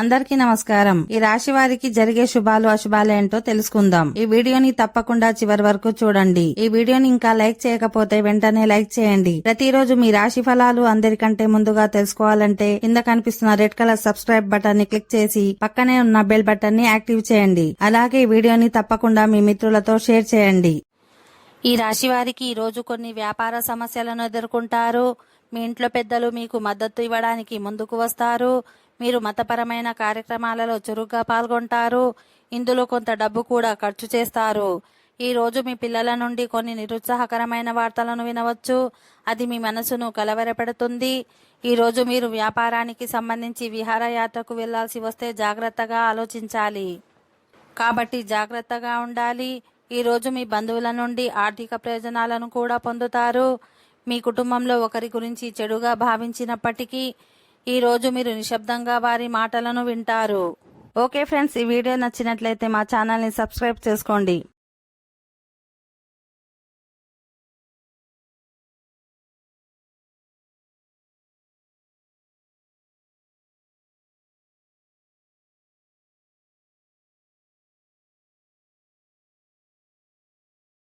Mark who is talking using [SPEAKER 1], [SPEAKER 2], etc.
[SPEAKER 1] అందరికీ నమస్కారం. ఈ రాశి వారికి జరిగే శుభాలు అశుభాలు ఏంటో తెలుసుకుందాం. ఈ వీడియోని తప్పకుండా చివరి వరకు చూడండి. ఈ వీడియోని ఇంకా లైక్ చేయకపోతే వెంటనే లైక్ చేయండి. ప్రతిరోజు మీ రాశి ఫలాలు అందరికంటే ముందుగా తెలుసుకోవాలంటే కింద కనిపిస్తున్న రెడ్ కలర్ సబ్స్క్రైబ్ బటన్ ని క్లిక్ చేసి పక్కనే ఉన్న బెల్ బటన్ ని యాక్టివ్ చేయండి. అలాగే ఈ వీడియోని తప్పకుండా మీ మిత్రులతో షేర్ చేయండి. ఈ రాశి వారికి ఈ రోజు కొన్ని వ్యాపార సమస్యలను ఎదుర్కొంటారు. మీ ఇంట్లో పెద్దలు మీకు మద్దతు ఇవ్వడానికి ముందుకు వస్తారు. మీరు మతపరమైన కార్యక్రమాలలో చురుగ్గా పాల్గొంటారు. ఇందులో కొంత డబ్బు కూడా ఖర్చు చేస్తారు. ఈ రోజు మీ పిల్లల నుండి కొన్ని నిరుత్సాహకరమైన వార్తలను వినవచ్చు. అది మీ మనసును కలవరపెడుతుంది. ఈ రోజు మీరు వ్యాపారానికి సంబంధించి విహారయాత్రకు వెళ్లాల్సి వస్తే జాగ్రత్తగా ఆలోచించాలి. కాబట్టి జాగ్రత్తగా ఉండాలి. ఈ రోజు మీ బంధువుల నుండి ఆర్థిక ప్రయోజనాలను కూడా పొందుతారు. మీ కుటుంబంలో ఒకరి గురించి చెడుగా భావించినప్పటికీ ఈ రోజు మీరు నిశ్శబ్దంగా వారి మాటలను వింటారు. ఓకే ఫ్రెండ్స్, ఈ వీడియో నచ్చినట్లయితే మా ఛానల్ని సబ్స్క్రైబ్ చేసుకోండి.